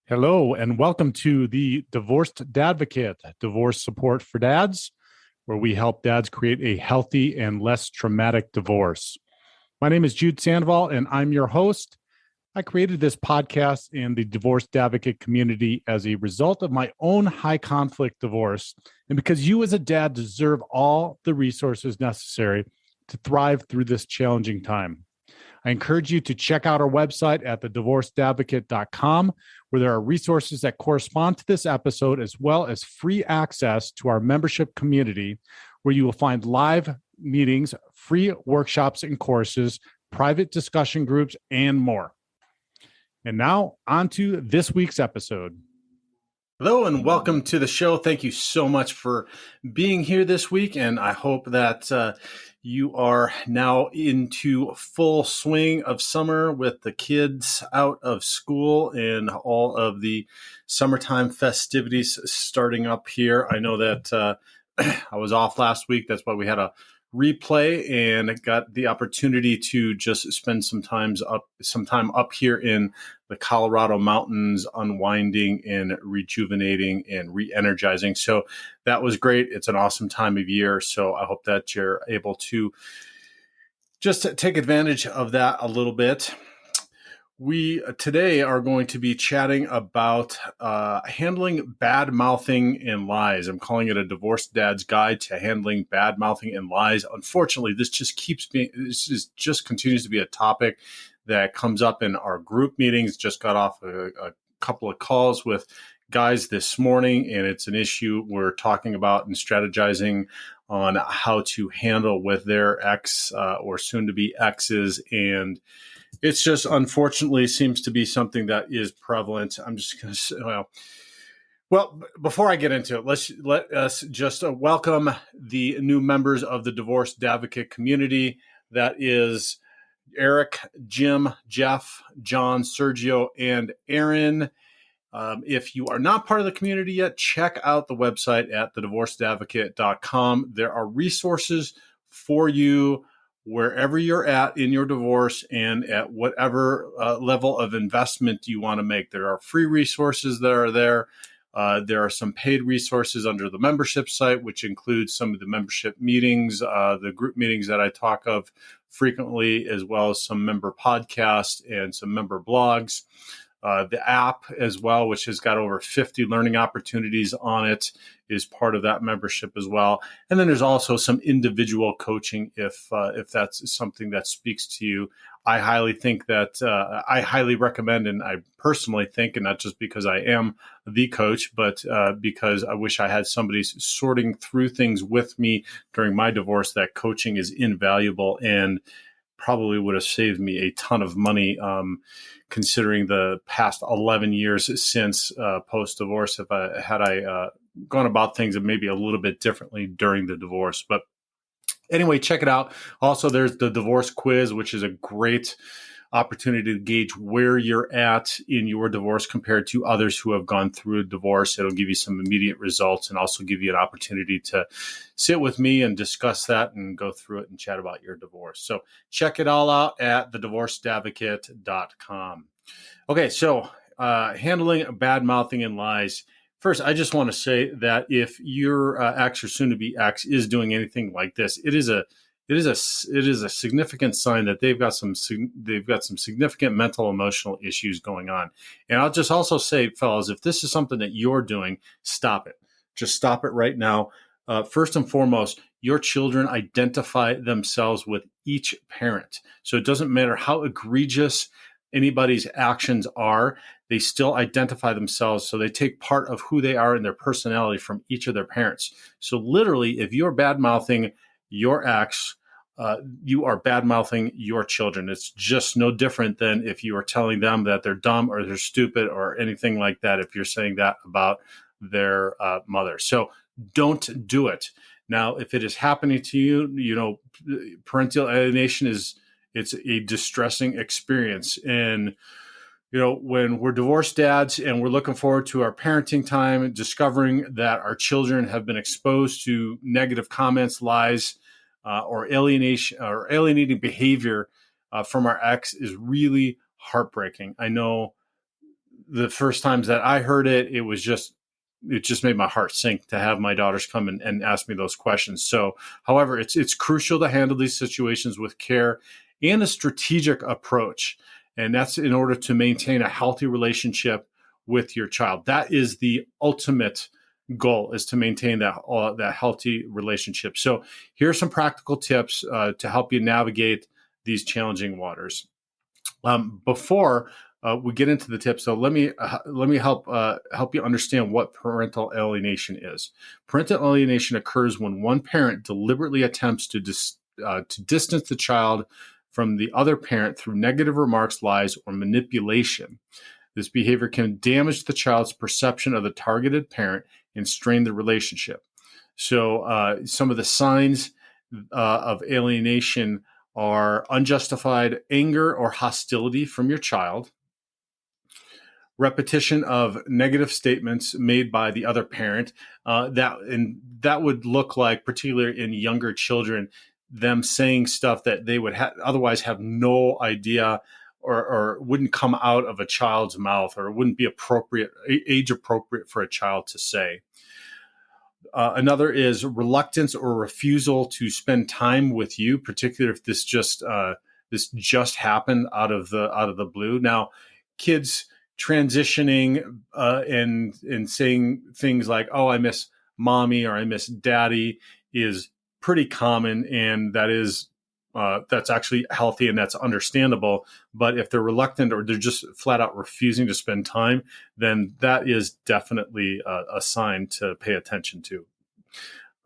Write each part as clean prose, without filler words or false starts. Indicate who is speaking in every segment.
Speaker 1: Hello, and welcome to the Divorced Dadvocate, divorce support for dads, where we help dads create a healthy and less traumatic divorce. My name is Jude Sandoval, and I'm your host. I created this podcast and the Divorced Advocate community as a result of my own high conflict divorce, and because you as a dad deserve all the resources necessary to thrive through this challenging time. I encourage you to check out our website at thedivorcedadvocate.com, where there are resources that correspond to this episode, as well as free access to our membership community, where you will find live meetings, free workshops and courses, private discussion groups, and more. And now, on to this week's episode. Hello and welcome to the show. Thank you so much for being here this week, and I hope that you are now into full swing of summer with the kids out of school and all of the summertime festivities starting up here. I know that I was off last week. That's why we had a replay and got the opportunity to just spend some time up here in the Colorado mountains, unwinding and rejuvenating and re-energizing. So that was great. It's an awesome time of year. So I hope that you're able to just take advantage of that a little bit. We today are going to be chatting about handling bad mouthing and lies. I'm calling it a divorced dad's guide to handling bad mouthing and lies. Unfortunately, this just continues to be a topic that comes up in our group meetings. Just got off a couple of calls with guys this morning, and it's an issue we're talking about and strategizing on how to handle with their ex or soon to be exes. And it's just unfortunately seems to be something that is prevalent. I'm just going to say, well, before I get into it, let us just welcome the new members of the Divorced Advocate community. That is Eric, Jim, Jeff, John, Sergio, and Aaron. If you are not part of the community yet, check out the website at thedivorcedadvocate.com. There are resources for you wherever you're at in your divorce and at whatever level of investment you want to make. There are free resources that are there. There are some paid resources under the membership site, which includes some of the membership meetings, the group meetings that I talk of frequently, as well as some member podcasts and some member blogs. The app as well, which has got over 50 learning opportunities on it, is part of that membership as well. And then there's also some individual coaching if that's something that speaks to you. I highly recommend, and I personally think, and not just because I am the coach, but because I wish I had somebody sorting through things with me during my divorce, that coaching is invaluable and probably would have saved me a ton of money, considering the past 11 years since post-divorce, if I had gone about things maybe a little bit differently during the divorce. But anyway, check it out. Also, there's the divorce quiz, which is a great opportunity to gauge where you're at in your divorce compared to others who have gone through a divorce. It'll give you some immediate results and also give you an opportunity to sit with me and discuss that and go through it and chat about your divorce. So check it all out at thedivorcedadvocate.com. Okay, so handling bad mouthing and lies. First, I just want to say that if your ex or soon-to-be ex is doing anything like this, it is a significant sign that they've got some significant mental emotional issues going on. And I'll just also say, fellas, if this is something that you're doing, stop it. Just stop it right now. First and foremost, your children identify themselves with each parent. So it doesn't matter how egregious anybody's actions are, they still identify themselves. So they take part of who they are and their personality from each of their parents. So literally, if you're bad-mouthing your ex, you are bad-mouthing your children. It's just no different than if you are telling them that they're dumb or they're stupid or anything like that, if you're saying that about their mother. So don't do it. Now, if it is happening to you, parental alienation it's a distressing experience. And, when we're divorced dads and we're looking forward to our parenting time, discovering that our children have been exposed to negative comments, lies, or alienation or alienating behavior from our ex is really heartbreaking. I know the first times that I heard it, it just made my heart sink to have my daughters come and ask me those questions. So, however, it's crucial to handle these situations with care and a strategic approach. And that's in order to maintain a healthy relationship with your child. That is the ultimate goal, is to maintain that healthy relationship. So here are some practical tips to help you navigate these challenging waters. Before we get into the tips, so let me help you understand what parental alienation is. Parental alienation occurs when one parent deliberately attempts to distance the child from the other parent through negative remarks, lies, or manipulation. This behavior can damage the child's perception of the targeted parent and strain the relationship. So some of the signs of alienation are unjustified anger or hostility from your child, repetition of negative statements made by the other parent. That would look like, particularly in younger children, them saying stuff that they would otherwise have no idea or wouldn't come out of a child's mouth, or wouldn't be age appropriate for a child to say. Another is reluctance or refusal to spend time with you, particularly if this just happened out of the blue. Now, kids transitioning and saying things like, "Oh, I miss mommy," or "I miss daddy," is pretty common, and that's actually healthy and that's understandable. But if they're reluctant or they're just flat out refusing to spend time, then that is definitely a sign to pay attention to.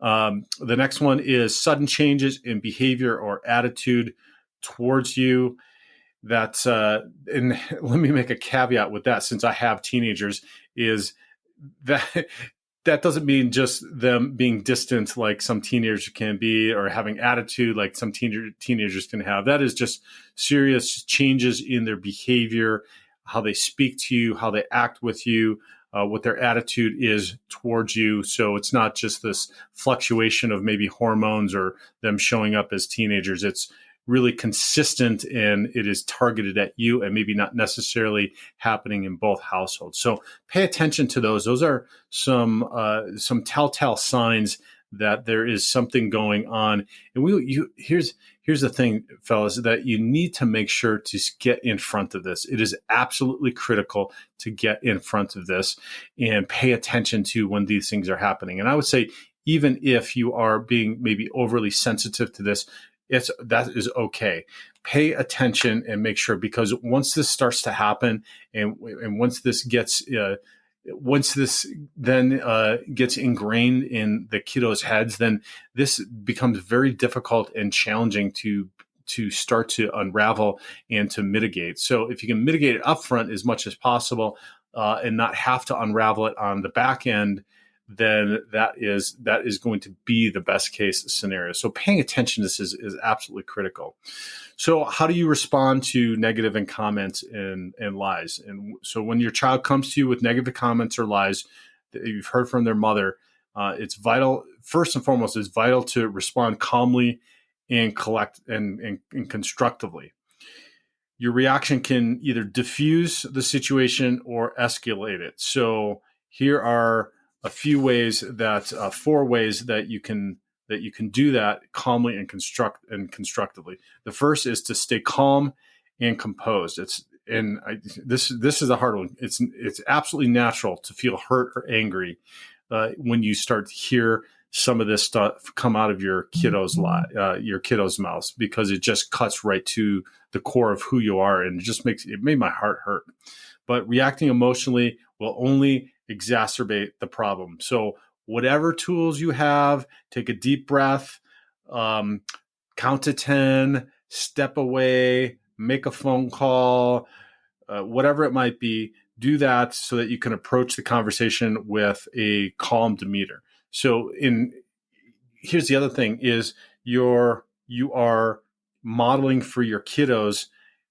Speaker 1: The next one is sudden changes in behavior or attitude towards you. That's and let me make a caveat with that, since I have teenagers, is that that doesn't mean just them being distant like some teenagers can be, or having attitude like some teenagers can have. That is just serious changes in their behavior, how they speak to you, how they act with you, what their attitude is towards you. So it's not just this fluctuation of maybe hormones or them showing up as teenagers. It's really consistent, and it is targeted at you, and maybe not necessarily happening in both households. So pay attention to those. Those are some telltale signs that there is something going on. And here's the thing, fellas, that you need to make sure to get in front of this. It is absolutely critical to get in front of this and pay attention to when these things are happening. And I would say, even if you are being maybe overly sensitive to this, that is okay. Pay attention and make sure, because once this starts to happen, and once this gets ingrained in the kiddos' heads, then this becomes very difficult and challenging to start to unravel and to mitigate. So if you can mitigate it upfront as much as possible, and not have to unravel it on the back end, then that is going to be the best case scenario. So paying attention to this is absolutely critical. So how do you respond to negative and comments and lies? And so when your child comes to you with negative comments or lies that you've heard from their mother, it's vital, first and foremost, it's vital to respond calmly and constructively. Your reaction can either diffuse the situation or escalate it. So here are a few ways that 4 ways that you can do that calmly and constructively. The first is to stay calm and composed. This is a hard one. It's absolutely natural to feel hurt or angry when you start to hear some of this stuff come out of your kiddos' mouths, because it just cuts right to the core of who you are, and it made my heart hurt. But reacting emotionally will only exacerbate the problem. So whatever tools you have, take a deep breath, count to 10, step away, make a phone call, whatever it might be, do that so that you can approach the conversation with a calm demeanor. So here's the other thing is you are modeling for your kiddos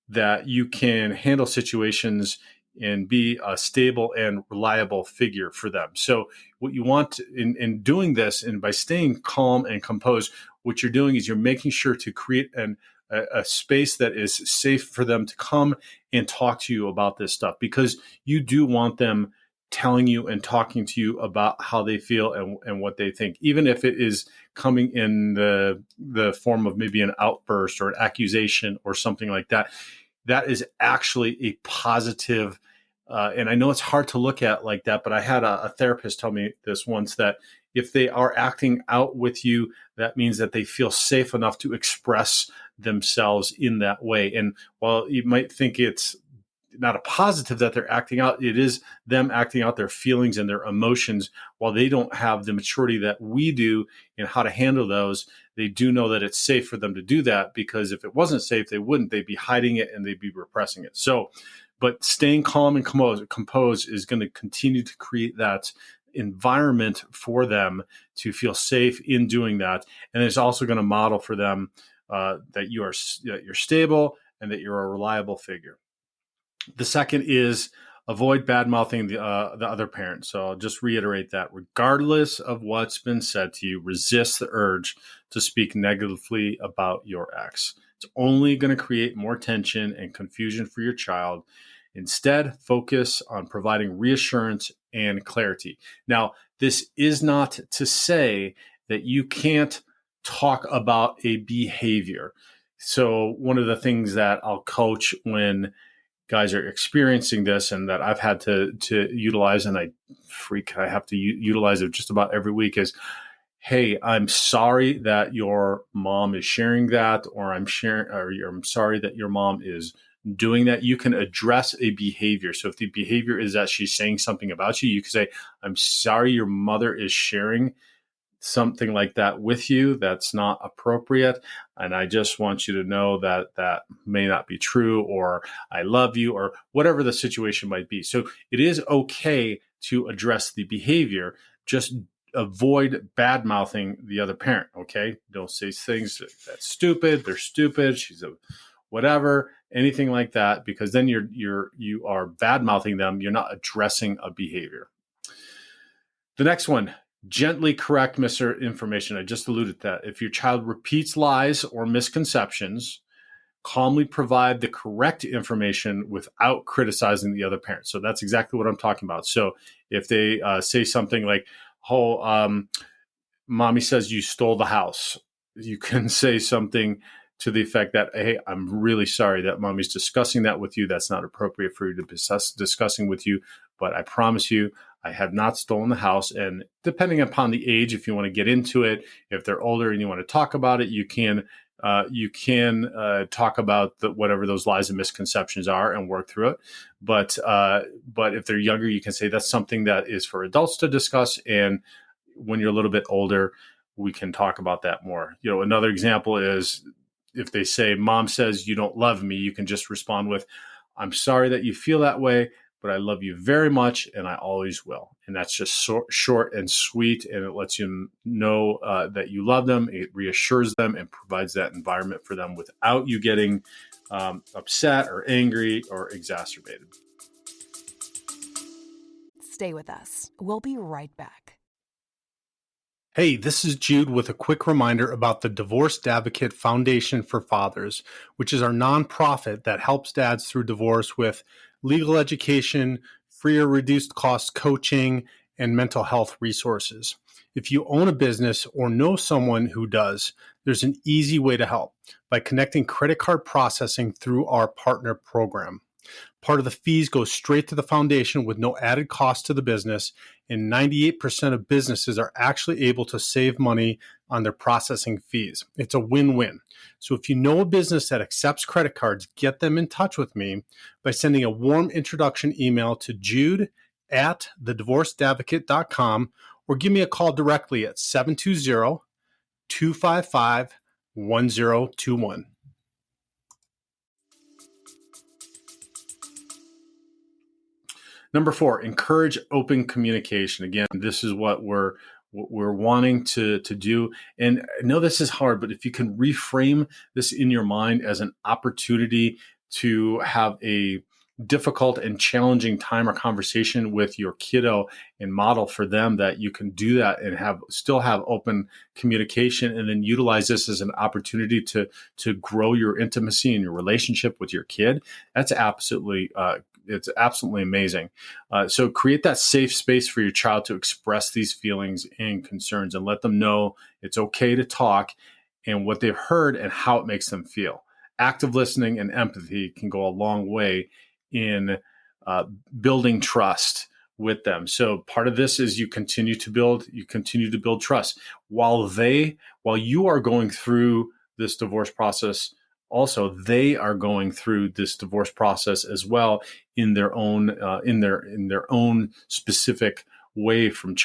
Speaker 1: that you can handle situations and be a stable and reliable figure for them. So what you want in doing this, and by staying calm and composed, what you're doing is you're making sure to create a space that is safe for them to come and talk to you about this stuff, because you do want them telling you and talking to you about how they feel and what they think, even if it is coming in the form of maybe an outburst or an accusation or something like that. That is actually a positive. And I know it's hard to look at like that, but I had a therapist tell me this once, that if they are acting out with you, that means that they feel safe enough to express themselves in that way. And while you might think it's not a positive that they're acting out, it is them acting out their feelings and their emotions. While they don't have the maturity that we do in how to handle those, they do know that it's safe for them to do that, because if it wasn't safe, they'd be hiding it and they'd be repressing it. So, but staying calm and composed is going to continue to create that environment for them to feel safe in doing that. And it's also going to model for them that you're stable and that you're a reliable figure. The second is avoid bad mouthing the other parent. So I'll just reiterate that regardless of what's been said to you, resist the urge to speak negatively about your ex. It's only going to create more tension and confusion for your child. Instead, focus on providing reassurance and clarity. Now, this is not to say that you can't talk about a behavior. So one of the things that I'll coach when guys are experiencing this, and that I've had to utilize, and I have to utilize it just about every week, is, hey, I'm sorry that your mom is sharing that, or I'm sorry that your mom is doing that. You can address a behavior. So if the behavior is that she's saying something about you, you can say, I'm sorry your mother is sharing something like that with you that's not appropriate, and I just want you to know that that may not be true, or I love you, or whatever the situation might be. So it is okay to address the behavior, just avoid bad mouthing the other parent. Okay, don't say things that's stupid, they're stupid, she's a whatever, anything like that, because then you are bad mouthing them. You're not addressing a behavior. The next one, gently correct misinformation. I just alluded to that. If your child repeats lies or misconceptions, calmly provide the correct information without criticizing the other parent. So that's exactly what I'm talking about. So if they say something like, mommy says you stole the house, you can say something to the effect that, hey, I'm really sorry that mommy's discussing that with you. That's not appropriate for you to be discussing with you, but I promise you, I have not stolen the house. And depending upon the age, if you want to get into it, if they're older and you want to talk about it, you can talk about whatever those lies and misconceptions are and work through it. But if they're younger, you can say that's something that is for adults to discuss. And when you're a little bit older, we can talk about that more. Another example is if they say, mom says you don't love me, you can just respond with, I'm sorry that you feel that way, but I love you very much and I always will. And that's just short and sweet, and it lets you know that you love them. It reassures them and provides that environment for them without you getting upset or angry or exacerbated.
Speaker 2: Stay with us. We'll be right back.
Speaker 1: Hey, this is Jude with a quick reminder about the Divorced Advocate Foundation for Fathers, which is our nonprofit that helps dads through divorce with legal education, free or reduced cost coaching, and mental health resources. If you own a business or know someone who does, there's an easy way to help by connecting credit card processing through our partner program. Part of the fees go straight to the foundation with no added cost to the business, and 98% of businesses are actually able to save money on their processing fees. It's a win-win. So if you know a business that accepts credit cards, get them in touch with me by sending a warm introduction email to jude@thedivorcedadvocate.com, or give me a call directly at 720-255-1021. Number 4, encourage open communication. Again, this is what we're wanting to do. And I know this is hard, but if you can reframe this in your mind as an opportunity to have a difficult and challenging time or conversation with your kiddo and model for them that you can do that and still have open communication, and then utilize this as an opportunity to grow your intimacy and your relationship with your kid. That's absolutely it's absolutely amazing. So create that safe space for your child to express these feelings and concerns, and let them know it's okay to talk and what they've heard and how it makes them feel. Active listening and empathy can go a long way in building trust with them. So part of this is you continue to build trust while you are going through this divorce process. Also, they are going through this divorce process as well in their own specific way from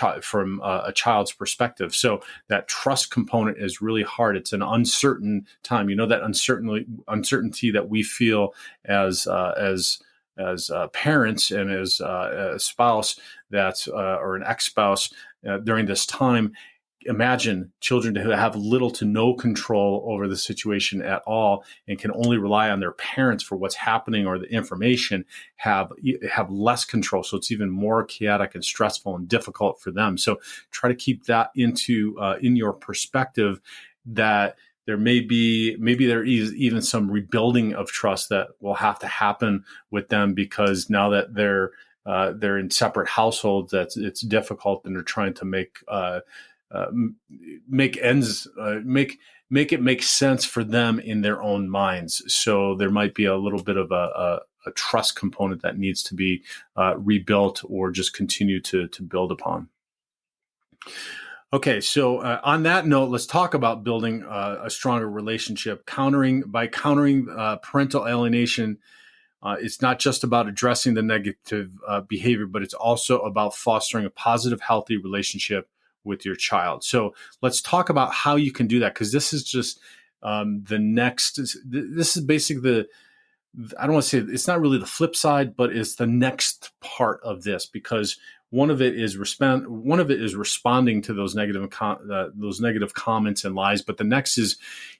Speaker 1: a child's perspective. So that trust component is really hard. It's an uncertain time. That uncertainty that we feel as parents and as a spouse or an ex-spouse during this time. Imagine children who have little to no control over the situation at all and can only rely on their parents for what's happening or the information, have less control. So it's even more chaotic and stressful and difficult for them. So try to keep that in your perspective, that maybe there is even some rebuilding of trust that will have to happen with them, because now that they're in separate households, it's difficult, and they're trying to make it make sense for them in their own minds. So there might be a little bit of a trust component that needs to be rebuilt or just continue to build upon. Okay, so on that note, let's talk about building a stronger relationship. Countering parental alienation. It's not just about addressing the negative behavior, but it's also about fostering a positive, healthy relationship with your child. So let's talk about how you can do that, because this is just the next. This is basically I don't want to say it's not really the flip side, but it's the next part of this, because one of it is responding to those negative comments and lies, but the next is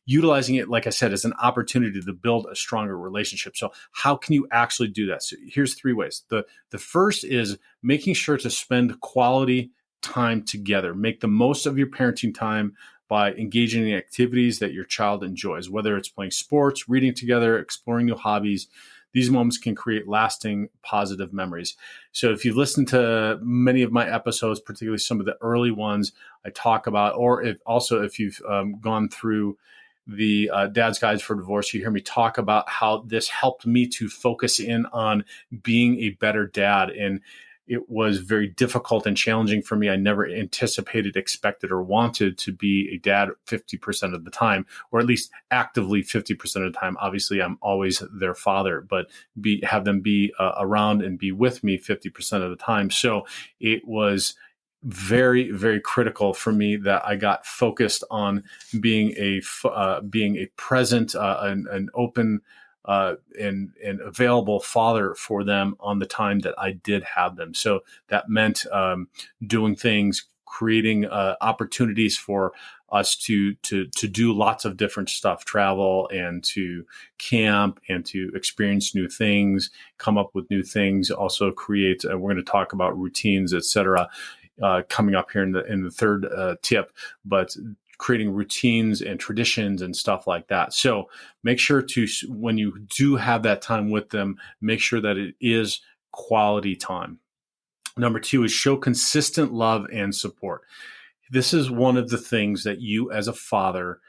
Speaker 1: utilizing it, like I said, as an opportunity to build a stronger relationship. So how can you actually do that? So here's 3 ways. The first is making sure to spend quality time together. Make the most of your parenting time by engaging in activities that your child enjoys, whether it's playing sports, reading together, exploring new hobbies. These moments can create lasting positive memories. So if you've listened to many of my episodes, particularly some of the early ones I talk about, or if you've gone through the Dad's Guides for Divorce, you hear me talk about how this helped me to focus in on being a better dad. And it was very difficult and challenging for me. I never anticipated, expected, or wanted to be a dad 50% of the time, or at least actively 50% of the time. Obviously, I'm always their father, but have them be around and be with me 50% of the time. So it was very, very critical for me that I got focused on being a present, an open, and available father for them on the time that I did have them. So that meant doing things, creating opportunities for us to do lots of different stuff, travel and to camp and to experience new things, come up with new things, also create. We're going to talk about routines, etc. Coming up here in the third tip, but creating routines and traditions and stuff like that. So make sure to, when you do have that time with them, make sure that it is quality time. Number 2 is show consistent love and support. This is one of the things that you as a father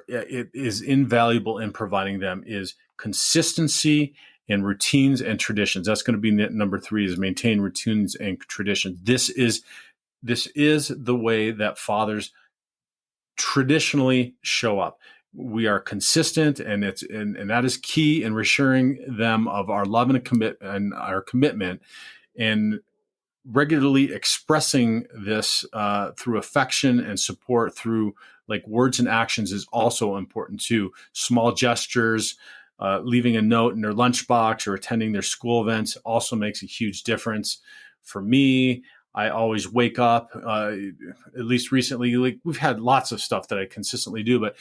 Speaker 1: it is invaluable in providing them, is consistency and routines and traditions. That's going to be number 3, is maintain routines and traditions. This is the way that fathers traditionally show up. We are consistent, and that is key in reassuring them of our love and our commitment, and regularly expressing this through affection and support through like words and actions is also important too. Small gestures, leaving a note in their lunchbox or attending their school events also makes a huge difference. For me, I always wake up, at least recently, like we've had lots of stuff that I consistently do, but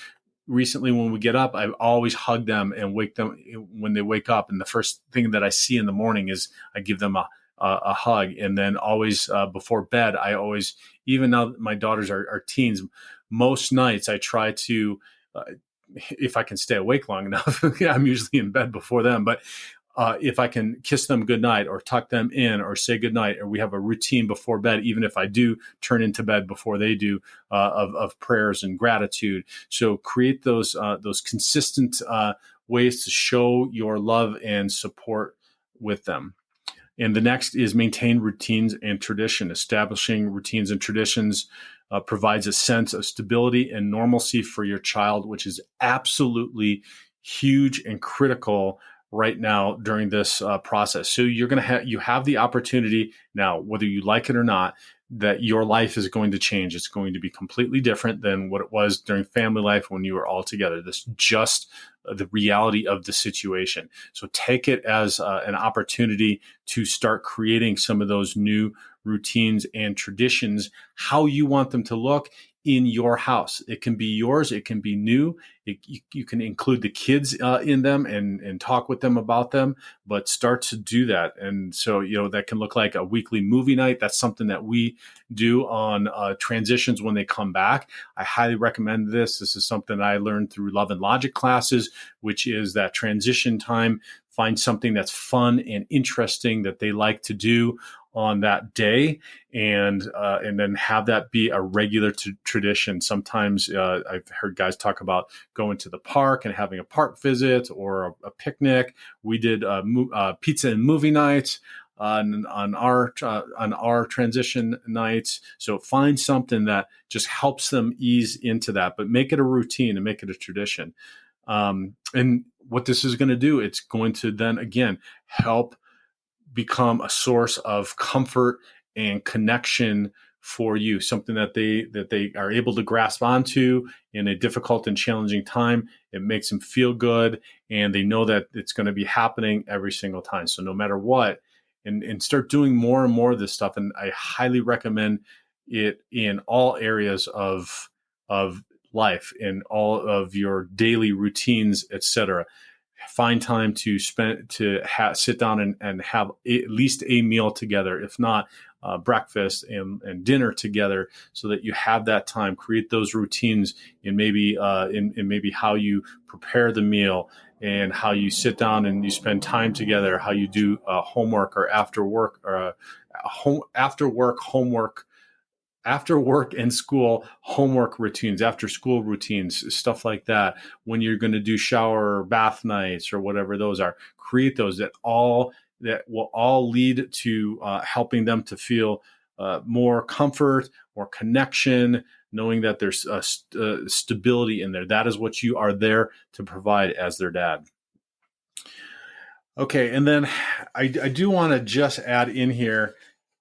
Speaker 1: recently when we get up, I always hug them and wake them when they wake up. And the first thing that I see in the morning is I give them a hug. And then always before bed, I always, even now that my daughters are teens, most nights I try to, if I can stay awake long enough, I'm usually in bed before them, but if I can kiss them goodnight or tuck them in or say goodnight, or we have a routine before bed, even if I do turn into bed before they do, of prayers and gratitude. So create those consistent ways to show your love and support with them. And the next is maintain routines and tradition. Establishing routines and traditions provides a sense of stability and normalcy for your child, which is absolutely huge and critical right now during this process. So you're going to you have the opportunity now, whether you like it or not, that your life is going to change. It's going to be completely different than what it was during family life when you were all together. This is just the reality of the situation. So take it as an opportunity to start creating some of those new routines and traditions, how you want them to look in your house. It can be yours. It can be new. You can include the kids in them and talk with them about them, but start to do that. And so, that can look like a weekly movie night. That's something that we do on transitions when they come back. I highly recommend this. This is something I learned through Love and Logic classes, which is that transition time. Find something that's fun and interesting that they like to do on that day, and then have that be a regular tradition. Sometimes I've heard guys talk about going to the park and having a park visit or a picnic. We did pizza and movie nights on our transition nights. So find something that just helps them ease into that, but make it a routine and make it a tradition. And what this is going to do, it's going to then again help become a source of comfort and connection for you, something that they are able to grasp onto in a difficult and challenging time. It makes them feel good, and they know that it's going to be happening every single time. So no matter what, and start doing more and more of this stuff. And I highly recommend it in all areas of life, in all of your daily routines, etc. Find time to sit down and have at least a meal together, if not breakfast and dinner together, so that you have that time. Create those routines in maybe how you prepare the meal and how you sit down and you spend time together, how you do homework or after work and school homework routines, after school routines, stuff like that. When you're going to do shower or bath nights or whatever those are, create those that will all lead to helping them to feel more comfort, more connection, knowing that there's stability in there. That is what you are there to provide as their dad. Okay, and then I do want to just add in here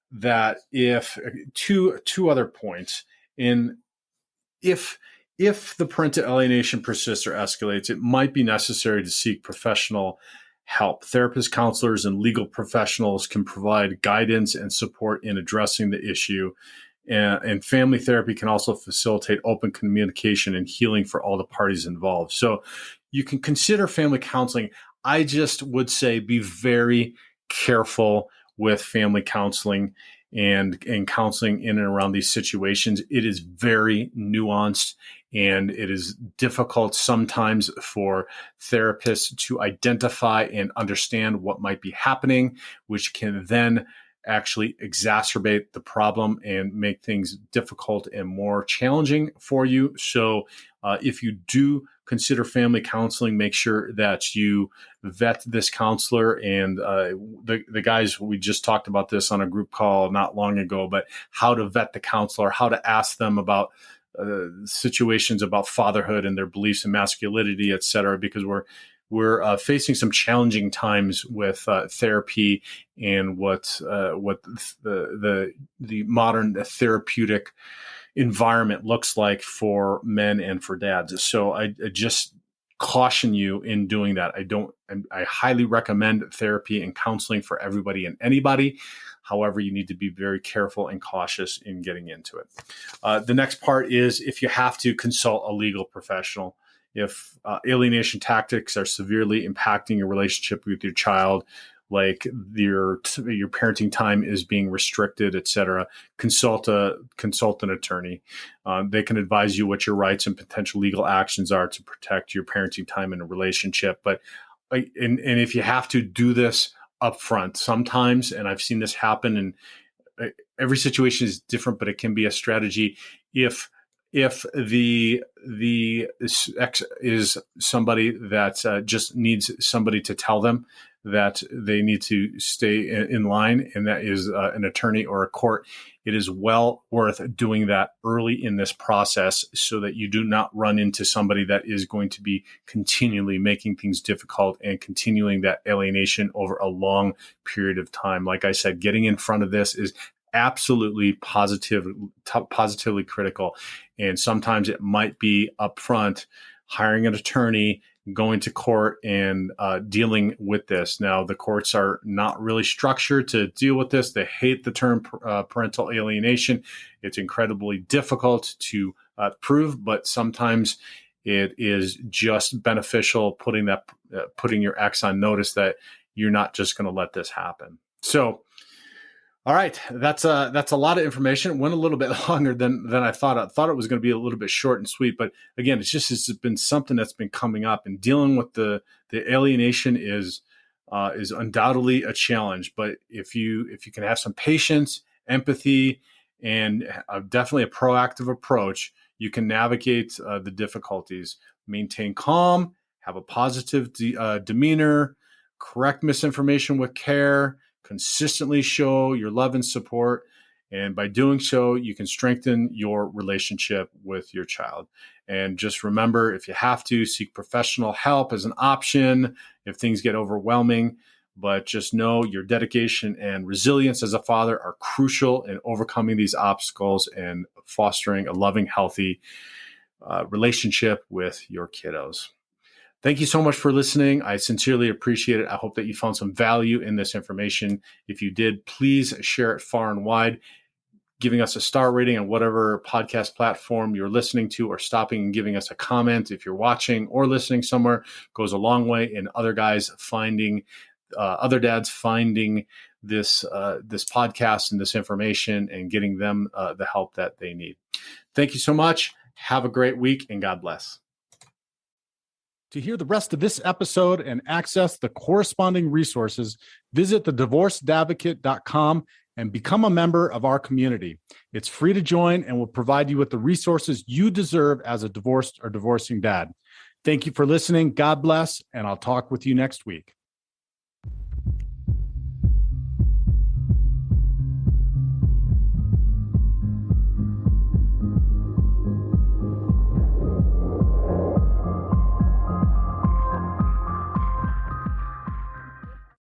Speaker 1: that if two other points if the parental alienation persists or escalates, it might be necessary to seek professional help. Therapists, counselors, and legal professionals can provide guidance and support in addressing the issue. And family therapy can also facilitate open communication and healing for all the parties involved. So you can consider family counseling. I just would say be very careful with family counseling and counseling in and around these situations. It is very nuanced, and it is difficult sometimes for therapists to identify and understand what might be happening, which can then actually exacerbate the problem and make things difficult and more challenging for you. So if you do consider family counseling, make sure that you vet this counselor. And the guys, we just talked about this on a group call not long ago, but how to vet the counselor, how to ask them about situations about fatherhood and their beliefs in masculinity, et cetera, because we're facing some challenging times with therapy and what the modern therapeutic environment looks like for men and for dads. So I just caution you in doing that. I highly recommend therapy and counseling for everybody and anybody. However, you need to be very careful and cautious in getting into it. The next part is if you have to consult a legal professional. if alienation tactics are severely impacting your relationship with your child, like your parenting time is being restricted, et cetera, consult an attorney. They can advise you what your rights and potential legal actions are to protect your parenting time in a relationship. But and if you have to do this upfront, sometimes, and I've seen this happen, and every situation is different, but it can be a strategy. If the ex is somebody that just needs somebody to tell them that they need to stay in line, and that is an attorney or a court, it is well worth doing that early in this process so that you do not run into somebody that is going to be continually making things difficult and continuing that alienation over a long period of time. Like I said, getting in front of this is absolutely positively critical. And sometimes it might be upfront, hiring an attorney, going to court, and dealing with this. Now, the courts are not really structured to deal with this. They hate the term parental alienation. It's incredibly difficult to prove, but sometimes it is just beneficial putting your ex on notice that you're not just going to let this happen. So, all right, that's a lot of information. It went a little bit longer than I thought. I thought it was going to be a little bit short and sweet, but again, it's been something that's been coming up, and dealing with the alienation is undoubtedly a challenge. But if you can have some patience, empathy, and definitely a proactive approach, you can navigate the difficulties. Maintain calm, have a positive demeanor, correct misinformation with care, consistently show your love and support. And by doing so, you can strengthen your relationship with your child. And just remember, if you have to, seek professional help as an option if things get overwhelming. But just know your dedication and resilience as a father are crucial in overcoming these obstacles and fostering a loving, healthy relationship with your kiddos. Thank you so much for listening. I sincerely appreciate it. I hope that you found some value in this information. If you did, please share it far and wide. Giving us a star rating on whatever podcast platform you're listening to, or stopping and giving us a comment if you're watching or listening somewhere, goes a long way in other dads finding this podcast and this information, and getting them the help that they need. Thank you so much. Have a great week, and God bless. To hear the rest of this episode and access the corresponding resources, visit thedivorcedadvocate.com and become a member of our community. It's free to join and will provide you with the resources you deserve as a divorced or divorcing dad. Thank you for listening. God bless, and I'll talk with you next week.